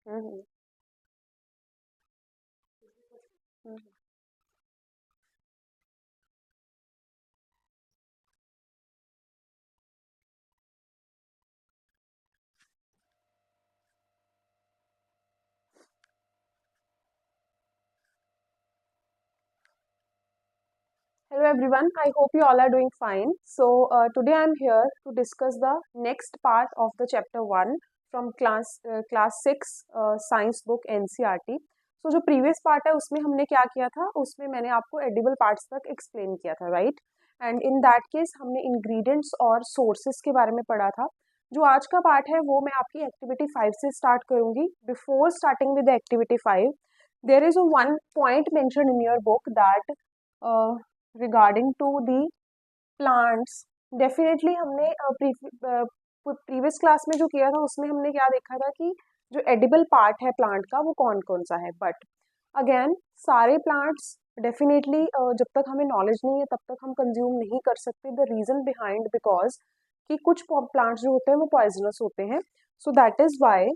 Hmm hmm Hello everyone, I hope you all are doing fine. Today I'm here to discuss the next part of the chapter 1 from class 6 science book NCERT. जो previous part है उसमें हमने क्या किया था, उसमें मैंने आपको edible parts तक explain किया था, right? And in that case हमने ingredients और sources के बारे में पढ़ा था. जो आज का पार्ट है वो मैं आपकी एक्टिविटी 5 से स्टार्ट करूंगी. Before starting with activity 5 there is a one point mentioned in your book that regarding to the plants. Definitely हमने प्रीवियस क्लास में जो किया था उसमें हमने क्या देखा था कि जो एडिबल पार्ट है प्लांट का वो कौन कौन सा है. बट अगेन सारे प्लांट्स डेफिनेटली जब तक हमें नॉलेज नहीं है तब तक हम कंज्यूम नहीं कर सकते. द रीजन बिहाइंड बिकॉज कि कुछ प्लांट्स जो होते हैं वो पॉइजनस होते हैं. So that is why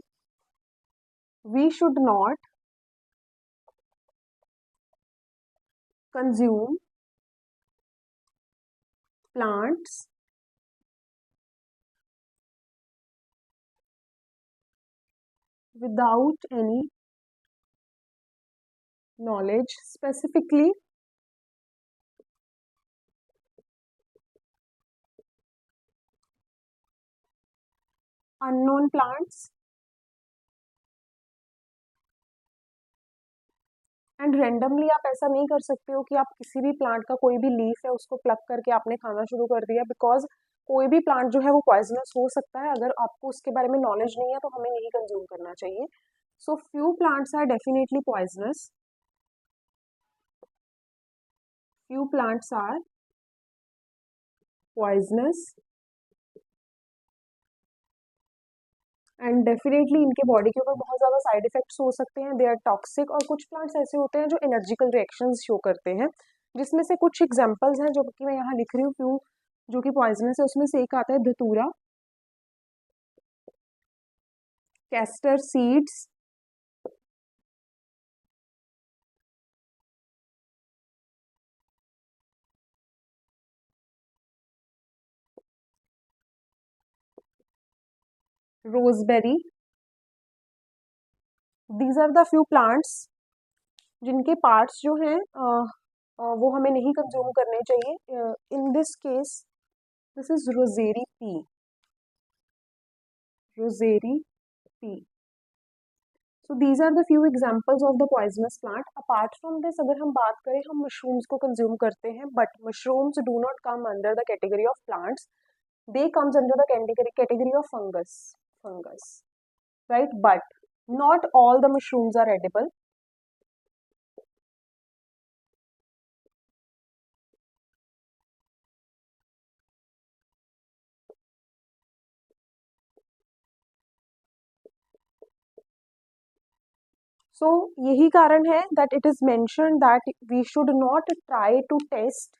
we should not consume plants without any knowledge, specifically unknown plants. And randomly आप ऐसा नहीं कर सकते हो कि आप किसी भी प्लांट का कोई भी लीफ है उसको प्लक करके आपने खाना शुरू कर दिया, बिकॉज कोई भी प्लांट जो है वो पॉइजनस हो सकता है. अगर आपको उसके बारे में नॉलेज नहीं है तो हमें नहीं कंज्यूम करना चाहिए. So few plants are definitely poisonous, few plants are poisonous and definitely इनके बॉडी के ऊपर बहुत ज़्यादा साइड इफेक्ट्स हो सकते हैं. They are toxic. और कुछ प्लांट्स ऐसे होते हैं जो एनर्जिकल रिएक्शंस शो करते हैं, जिसमें से कुछ एग्जांपल्स हैं जो कि मैं यहाँ लिख रही हूँ फ्यू जो कि पॉइजनस है. उसमें से एक आता है धतूरा, castor seeds, rosary. These are the few plants जिनके पार्ट्स जो हैं वो हमें नहीं कंज्यूम करने चाहिए. In this case this is rosary pea, rosary pea. So these are the few examples of the poisonous plant. Apart from this, अगर हम बात करें, हम mushrooms को consume करते हैं, but mushrooms do not come under the category of plants. They comes under the category of fungus, right? But not all the mushrooms are edible. So यही कारण है that it is mentioned that we should not try to test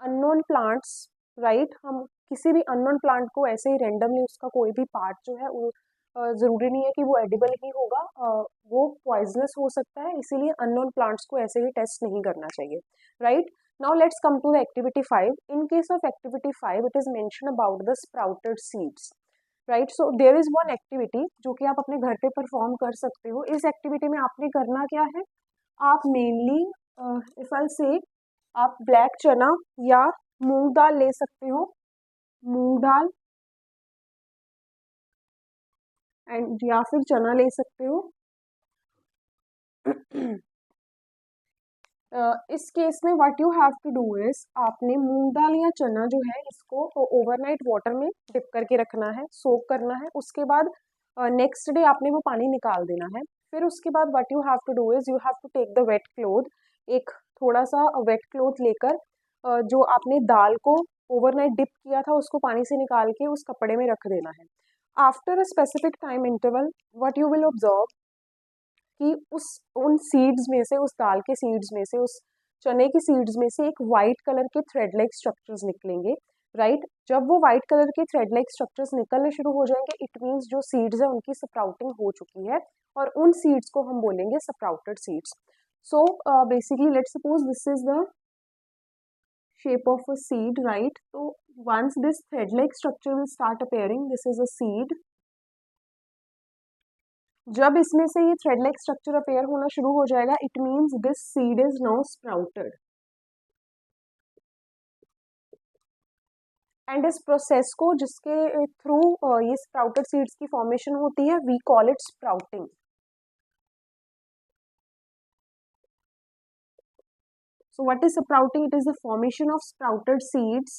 unknown plants, right? हम किसी भी unknown plant को ऐसे ही randomly उसका कोई भी part जो है वो ज़रूरी नहीं है कि वो edible ही होगा. वो poisonous हो सकता है, इसीलिए unknown plants को ऐसे ही test नहीं करना चाहिए, right? Now let's come to the activity 5. In case of activity 5, it is mentioned about the sprouted seeds. Right. So there is one activity जो कि आप अपने घर पे परफॉर्म कर सकते हो. इस एक्टिविटी में आपने करना क्या है, आप मेनली इफ आई से आप ब्लैक चना या मूंग दाल ले सकते हो, मूंग दाल एंड या फिर चना ले सकते हो. इस केस में what you have to do is आपने मूंग दाल या चना जो है इसको ओवरनाइट वाटर में डिप करके रखना है, सोक करना है. उसके बाद नेक्स्ट डे आपने वो पानी निकाल देना है. फिर उसके बाद what you have to do is you have to take the wet cloth. एक थोड़ा सा वेट क्लोथ लेकर जो आपने दाल को ओवरनाइट डिप किया था उसको पानी से निकाल के उस कपड़े में रख देना है. After a specific time interval what you will observe कि उन सीड्स में से, उस दाल के सीड्स में से, उस चने की सीड्स में से एक वाइट कलर के थ्रेड लाइक स्ट्रक्चर्स निकलेंगे. राइट। जब वो व्हाइट कलर के थ्रेड लाइक स्ट्रक्चर्स निकलने शुरू हो जाएंगे, इट मीन्स जो सीड्स है उनकी स्प्राउटिंग हो चुकी है, और उन सीड्स को हम बोलेंगे sprouted seeds. So basically let's suppose this is the shape of a seed, right? So once this thread-like structure will start appearing, this is a seed. जब इसमें से ये thread-like structure appear होना शुरू हो जाएगा, it means this seed is now sprouted. And इस process को जिसके थ्रू ये स्प्राउटेड सीड्स की फॉर्मेशन होती है, we call it sprouting. So what is sprouting? It is the formation of sprouted seeds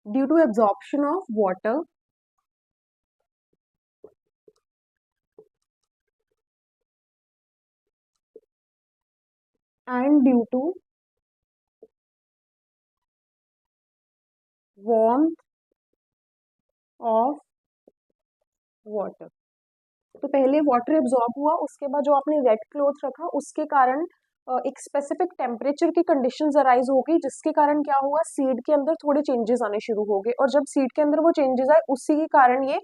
due to absorption of water and due to warmth of water। तो पहले water absorb हुआ, उसके बाद जो आपने वेट क्लॉथ रखा उसके कारण एक स्पेसिफिक टेम्परेचर की कंडीशंस अराइज हो गई, जिसके कारण क्या हुआ, सीड के अंदर थोड़े चेंजेस आने शुरू हो गए, और जब सीड के अंदर वो चेंजेस आए उसी के कारण ये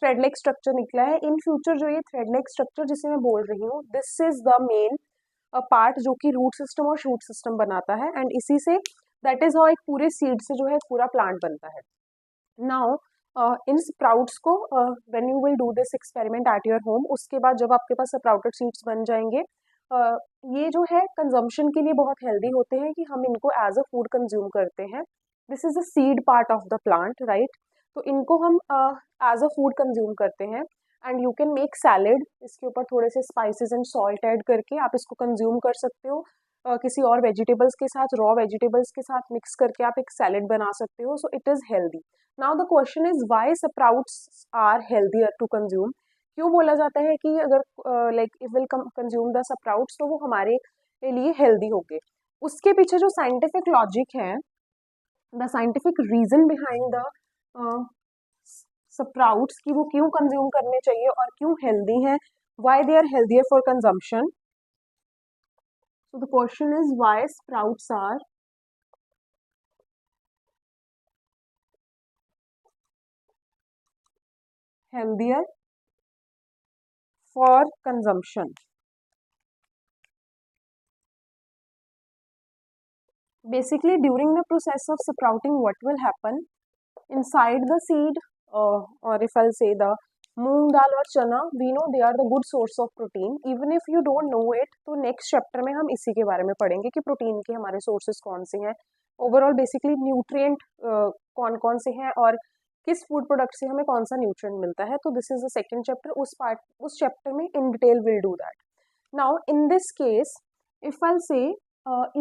थ्रेड लाइक स्ट्रक्चर निकला है। इन फ्यूचर जो ये थ्रेड लाइक स्ट्रक्चर जिसे मैं बोल रही हूँ, this is the main part जो कि रूट सिस्टम और शूट सिस्टम बनाता है, एंड इसी से दैट इज हाउ एक पूरे सीड से जो है पूरा प्लांट बनता है। नाउ इन स्प्राउट्स को when you will do this experiment at your home, उसके बाद जब आपके पास स्प्राउटेड सीड्स बन जाएंगे, ये जो है कंजम्पशन के लिए बहुत हेल्दी होते हैं कि हम इनको एज अ फूड कंज्यूम करते हैं। This is the seed part of the plant, right. तो इनको हम एज अ फूड कंज्यूम करते हैं, and you can make salad, इसके ऊपर थोड़े से स्पाइसेस एंड सॉल्ट ऐड करके आप इसको कंज्यूम कर सकते हो। किसी और वेजिटेबल्स के साथ, रॉ वेजिटेबल्स के साथ मिक्स करके आप एक सैलेड बना सकते हो। So it is healthy. Now the question is why sprouts are healthier to consume. क्यों बोला जाता है कि अगर like if will consume the sprouts तो वो हमारे लिए हेल्दी होंगे। उसके पीछे जो साइंटिफिक लॉजिक है, the scientific reason behind the sprouts की वो क्यों कंज्यूम करने चाहिए और क्यों हेल्दी हैं, why they are healthier for consumption. So the question is why sprouts are healthier for consumption. Basically, during the process of sprouting, what will happen inside the seed, or if I'll say the मूंग दाल और चना, we know they are the good source of protein. Even if you don't know it, तो next chapter में हम इसी के बारे में पढ़ेंगे कि प्रोटीन के हमारे सोर्सेज कौन से हैं, ओवरऑल बेसिकली न्यूट्रिएंट कौन कौन से हैं, और किस फूड प्रोडक्ट से हमें कौन सा न्यूट्रिएंट मिलता है। तो this is the second chapter, उस चैप्टर में in detail will do that. Now in this case if I से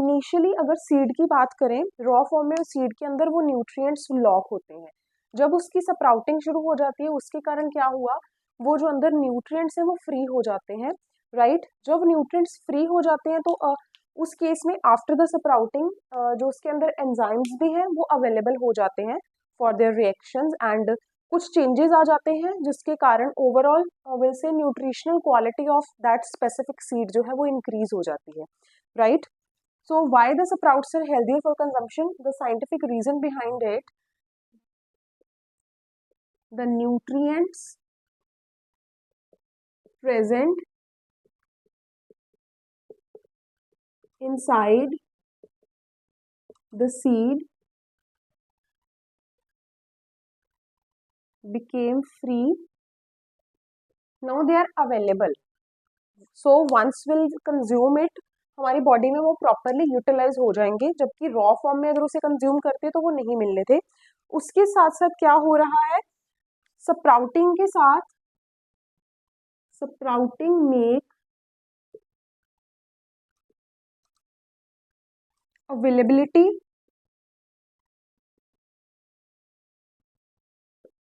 इनिशियली अगर सीड की बात करें, रॉ फॉर्म में सीड के अंदर वो न्यूट्रिएंट्स लॉक होते हैं। जब उसकी स्प्राउटिंग शुरू हो जाती है, उसके कारण क्या हुआ, वो जो अंदर न्यूट्रिएंट्स हैं वो फ्री हो जाते हैं, राइट। जब न्यूट्रिएंट्स फ्री हो जाते हैं तो उस केस में आफ्टर द स्प्राउटिंग जो उसके अंदर एंजाइम्स भी हैं वो अवेलेबल हो जाते हैं फॉर देयर रिएक्शंस, एंड कुछ चेंजेस आ जाते हैं जिसके कारण overall will say nutritional quality of that specific seed जो है वो इंक्रीज हो जाती है, right. So why the sprouts are healthy for consumption, the scientific reason behind it, the nutrients present inside the seed became free. Now they are available. So once we'll consume it, हमारी body में वो properly utilise हो जाएंगे, जबकि raw form में अगर उसे consume करते तो वो नहीं मिलने थे। उसके साथ साथ क्या हो रहा है, स्प्राउटिंग के साथ sprouting make availability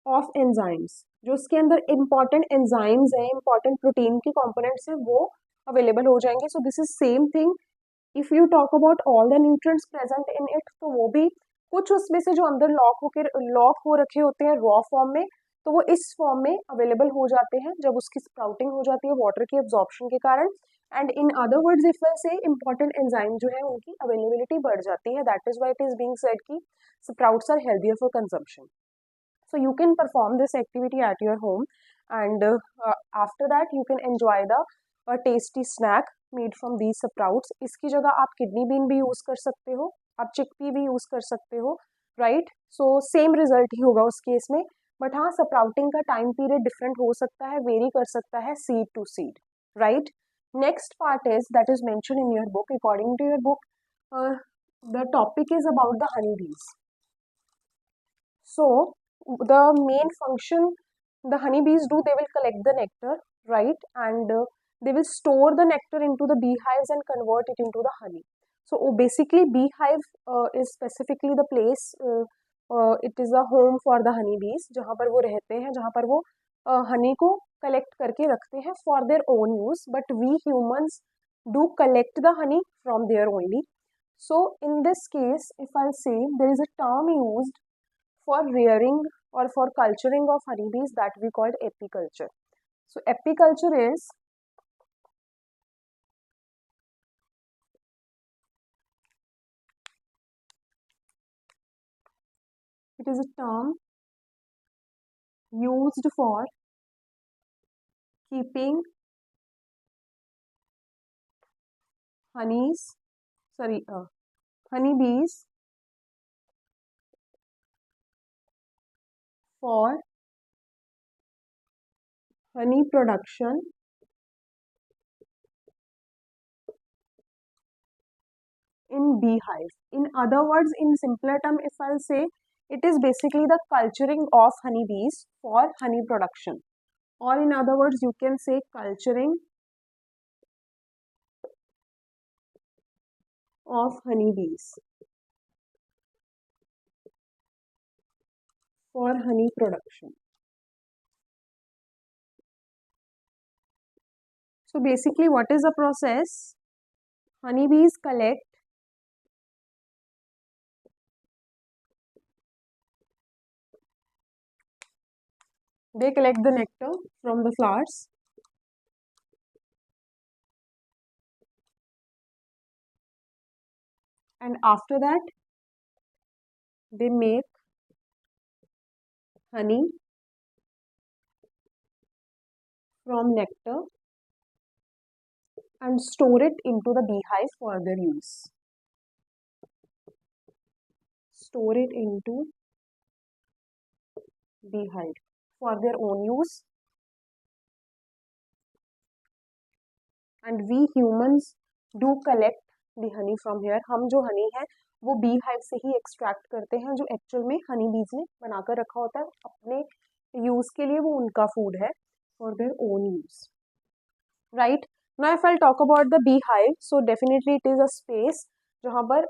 of enzymes, जो उसके अंदर इंपॉर्टेंट एंजाइम्स हैं, इंपॉर्टेंट प्रोटीन के कंपोनेंट्स हैं, वो अवेलेबल हो जाएंगे। So this is same thing if you talk about all the nutrients present in it, तो वो भी कुछ उसमें से जो अंदर लॉक हो रखे होते हैं रॉ फॉर्म में, तो वो इस फॉर्म में अवेलेबल हो जाते हैं जब उसकी स्प्राउटिंग हो जाती है वाटर की एब्जॉर्प्शन के कारण। And in other words if I से इंपॉर्टेंट एंजाइम जो है उनकी अवेलेबिलिटी बढ़ जाती है, that is why it is being said कि sprouts are healthier for consumption. So you can perform this activity at your home, and after that you can enjoy the tasty snack made from these sprouts. इसकी जगह आप kidney bean भी use कर सकते हो, आप chickpea भी use कर सकते हो, राइट. सो सेम रिजल्ट ही होगा उस केस में, बट हाँ स्प्राउटिंग का टाइम पीरियड डिफरेंट हो सकता है, वेरी कर सकता है seed to seed, right. Next part is that is mention in your book. According to your book the topic is about the honey bees. So the main function the honeybees do, they will collect the nectar, right, and they will store the nectar into the beehives and convert it into the honey. So basically beehive is specifically the place, it is a home for the honeybees, जहाँ पर वो रहते हैं, जहाँ पर वो honey को collect करके रखते हैं for their own use, but we humans do collect the honey from there only. So in this case if I'll say there is a term used for rearing or for culturing of honeybees that we called apiculture. So apiculture is it is a term used for keeping honeybees for honey production in beehive. In other words, in simpler term, if I'll say, it is basically the culturing of honeybees for honey production. Or in other words, you can say culturing of honeybees for honey production. So basically what is the process? Honeybees collect the nectar from the flowers, and after that they make honey from nectar and store it into the beehive for their use. Store it into beehive for their own use. And we humans do collect the honey from here. हम जो honey है वो bee hive से ही extract करते हैं, जो actual में honey bees ने बनाकर रखा होता है अपने use के लिए, वो उनका food है for their own use, right. Now if I'll talk about the bee hive, so definitely it is a space जहाँ पर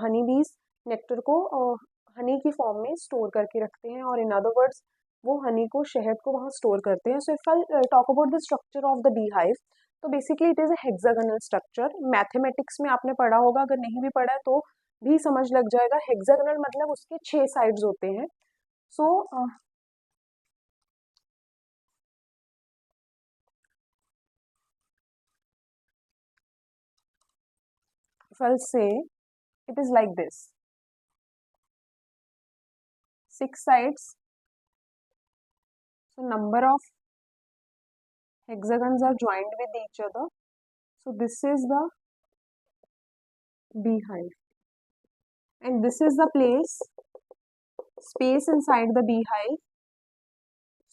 honey bees nectar को honey की form में store करके रखते हैं, और in other words वो honey को, शहद को वहाँ store करते हैं. So if I'll talk about the structure of the bee hive, तो basically it is a hexagonal structure. Mathematics में आपने पढ़ा होगा, अगर नहीं भी पढ़ा है तो भी समझ लग जाएगा. हेक्सागोनल मतलब उसके 6 साइड्स होते हैं. सो if I'll say it is like this, 6 sides. So number of hexagons are joined with each other. So this is the beehive, and this is the space inside the beehive,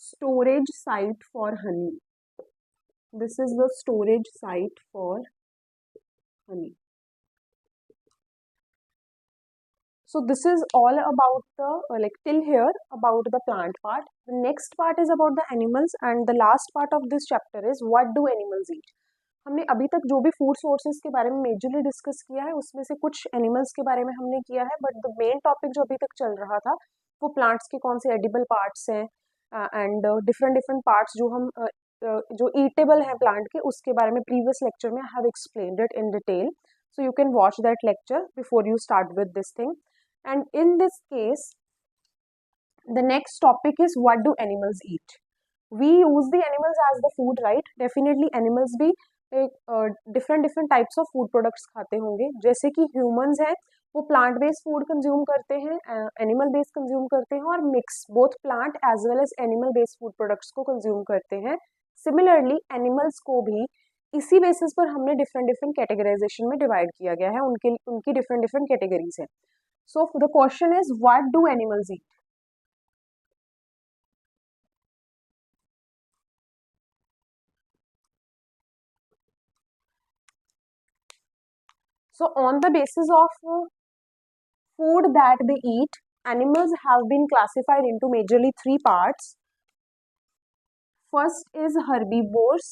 storage site for honey. This is the storage site for honey. So this is all about the like till here about the plant part. The next part is about the animals, and the last part of this chapter is what do animals eat. हमने अभी तक जो भी food sources के बारे में majorly discuss किया है उसमें से कुछ एनिमल्स के बारे में हमने किया है, बट द मेन टॉपिक जो अभी तक चल रहा था वो प्लांट्स के कौन से एडिबल पार्ट्स हैं एंड डिफरेंट डिफरेंट पार्ट्स जो हम जो ईटेबल हैं प्लांट के, उसके बारे में प्रीवियस लेक्चर में I have explained it in detail. So you can watch that lecture before you start with this thing. And in this case The next topic is what do animals eat? We use the animals as the food, right? Definitely animals भी different different types of food products खाते होंगे. जैसे कि humans हैं वो plant based food consume करते हैं, animal based consume करते हैं, और mix both plant as well as animal based food products को कंज्यूम करते हैं. सिमिलरली एनिमल्स को भी इसी बेसिस पर हमने डिफरेंट डिफरेंट कैटेगराइजेशन में डिवाइड किया गया है. उनकी उनकी डिफरेंट डिफरेंट कैटेगरीज हैं. So the question is what do animals eat? So on the basis of food that they eat, animals have been classified into majorly three parts. First is herbivores.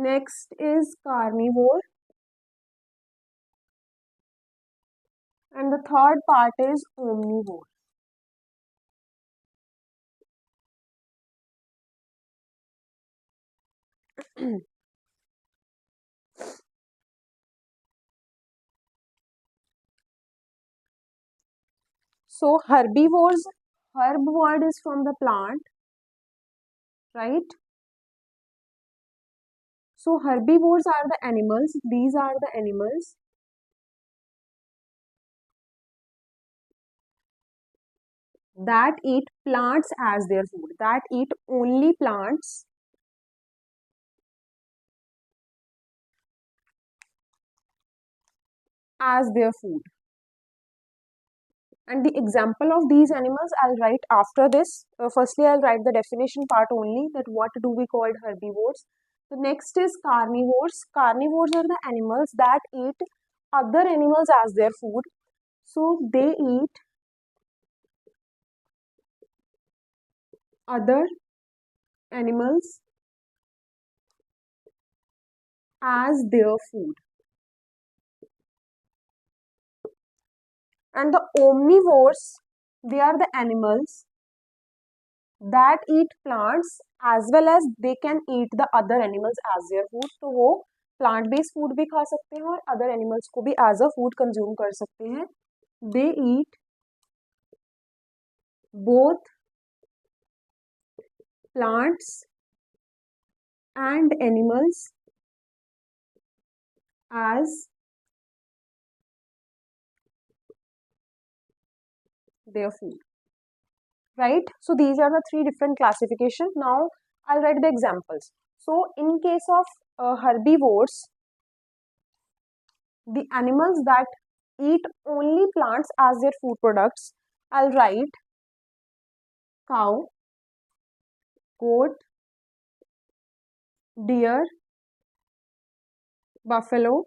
Next is carnivore. And the third part is omnivore. So herbivores, herb word is from the plant, right? So herbivores are the animals. These are the animals that eat plants as their food, that eat only plants as their food. And the example of these animals I'll write after this. Firstly, I'll write the definition part only, that what do we call herbivores. The next is carnivores. Carnivores are the animals that eat other animals as their food. So they eat other animals as their food. And the omnivores, they are the animals that eat plants as well as they can eat the other animals as their food. तो वो plant based food भी खा सकते हैं और other animals को भी as a food consume कर सकते हैं. They eat both plants and animals as their food, right? So these are the three different classifications. Now I'll write the examples. So in case of herbivores, the animals that eat only plants as their food products, I'll write cow, goat, deer, buffalo,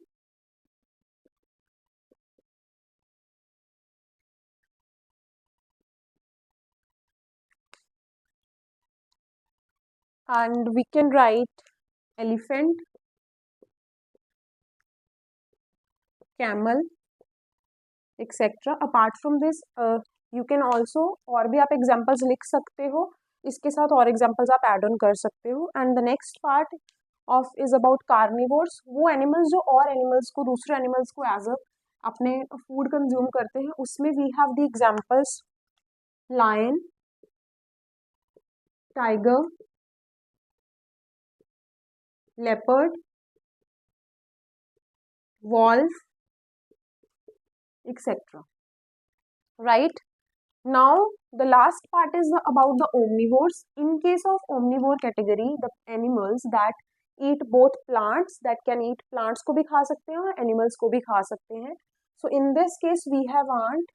and we can write elephant, camel, etc. Apart from this, you can also और भी आप examples लिख सकते हो, इसके साथ और examples आप add on कर सकते हो. And the next part of is about carnivores. वो animals जो और animals को, दूसरे animals को as a अपने food consume करते हैं, उसमें we have the examples lion, tiger, leopard, wolf, etc. Right? Now the last part is about the omnivores. In case of omnivore category, the animals that eat both plants, that can eat plants को भी खा सकते हैं और animals को भी खा सकते हैं. So in this case we have ant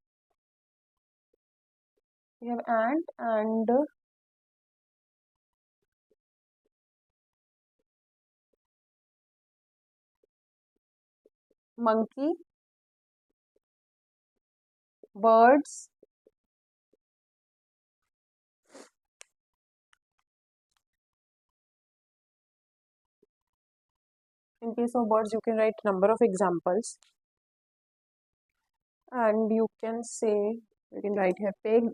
and monkey, birds, in case of birds you can write number of examples, and you can say, you can write here pig,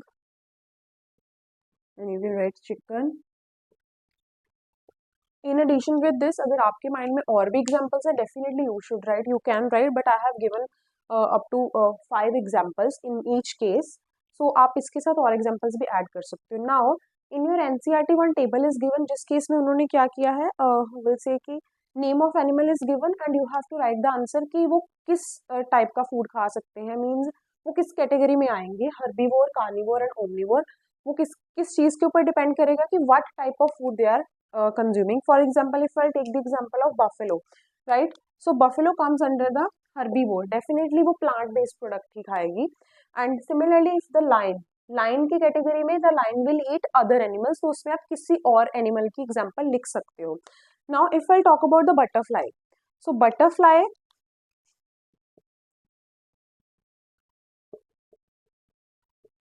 and you can write chicken. In addition with this, अगर आपके mind में और भी examples है, definitely you should write, you can write, but I have given up to 5 examples in each case. So आप इसके साथ और एग्जाम्पल्स भी ऐड कर सकते हो. Now in your NCERT one table is given, जिस केस में उन्होंने क्या किया है, विल से कि name of animal is given and you have to write the answer कि वो किस टाइप का फूड खा सकते हैं, मीन्स वो किस कैटेगरी में आएंगे, हर्बीवोर, कार्निवोर एंड ओमनिवोर. वो किस किस चीज के ऊपर डिपेंड करेगा कि what type of food they are consuming. For example, if I'll take the example of buffalo, right? So buffalo comes under the herbivore. Definitely वो plant based product ही खाएगी. And similarly, if the lion की category में the lion will eat other animals, तो उसमें आप किसी और animal की एग्जाम्पल लिख सकते हो. Now if I talk about the butterfly, so butterfly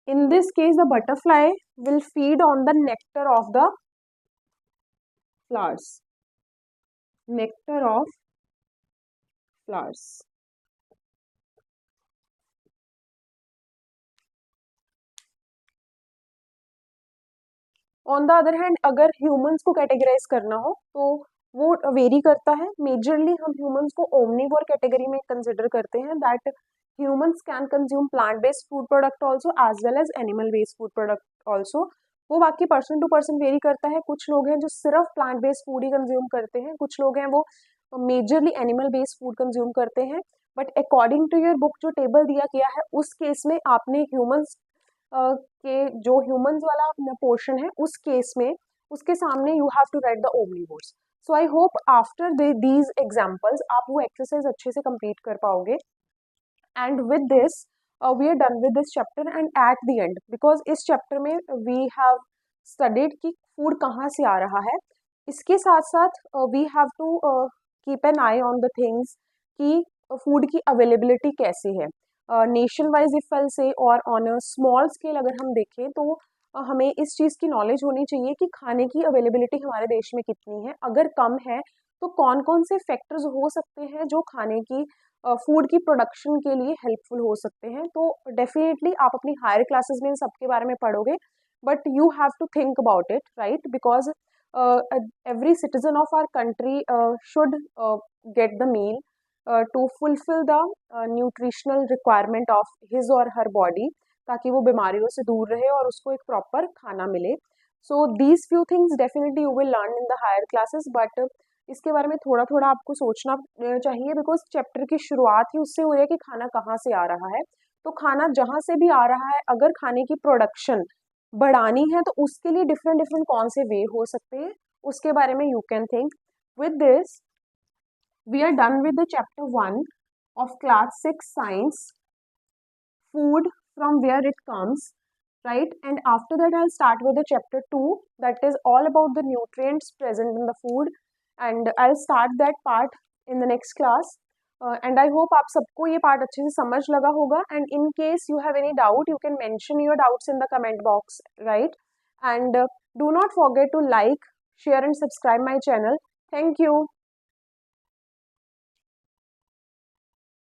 in this case the butterfly will feed on the nectar of the flowers. Nectar of flowers. On the other hand अगर humans को categorise करना हो तो वो very करता है. Majorly हम humans को ओमनिवोर कैटेगरी में कंसिडर करते हैं, that humans can consume plant based food product also as well as animal based food product also. वो बाकी पर्सन टू पर्सन वेरी करता है. कुछ लोग हैं जो सिर्फ प्लांट बेस्ड फूड ही कंज्यूम करते हैं, कुछ लोग हैं वो majorly animal based food consume करते हैं. But according to your book जो टेबल दिया गया है उस केस में आपने ह्यूमंस के जो ह्यूमंस वाला पोर्शन है उस केस में उसके सामने you have to write the omnivores. So I hope after these examples आप वो एक्सरसाइज अच्छे से कंप्लीट कर पाओगे. And with this we are done with this chapter. And at the end, because इस चैप्टर में वी हैव स्टडीड कि फूड कहाँ से आ रहा है, इसके साथ साथ we have to keep an eye on the things कि फूड की अवेलेबिलिटी कैसी है नेशन वाइज इफ आई से, और ऑन अ स्मॉल स्केल अगर हम देखें तो हमें इस चीज़ की नॉलेज होनी चाहिए कि खाने की अवेलेबिलिटी हमारे देश में कितनी है. अगर कम है तो कौन कौन से फैक्टर्स हो सकते हैं जो खाने की फूड की प्रोडक्शन के लिए हेल्पफुल हो सकते हैं. तो डेफिनेटली आप अपनी हायर क्लासेस में इन सब के बारे में पढ़ोगे, but you have to think about it, right? Because every citizen of our country should get the meal to fulfill the nutritional requirement of his or her body, ताकि वो बीमारियों से दूर रहे और उसको एक प्रॉपर खाना मिले. So these few things definitely you will learn in the higher classes, but इसके बारे में थोड़ा थोड़ा आपको सोचना चाहिए, बिकॉज चैप्टर की शुरुआत ही उससे हो रही है कि खाना कहाँ से आ रहा है. तो खाना जहाँ से भी आ रहा है, अगर खाने की प्रोडक्शन बढ़ानी है तो उसके लिए डिफरेंट डिफरेंट कौन से वे हो सकते हैं, उसके बारे में you can think. With this we are done with the chapter 1 of class 6 science, food from where it comes, right? And after that I'll start with the chapter 2, that is all about the nutrients present in the food, and I'll start that part in the next class. And I hope आप सबको ये part अच्छे से समझ लगा होगा. And in case you have any doubt, you can mention your doubts in the comment box, right? And do not forget to like, share and subscribe my channel. Thank you.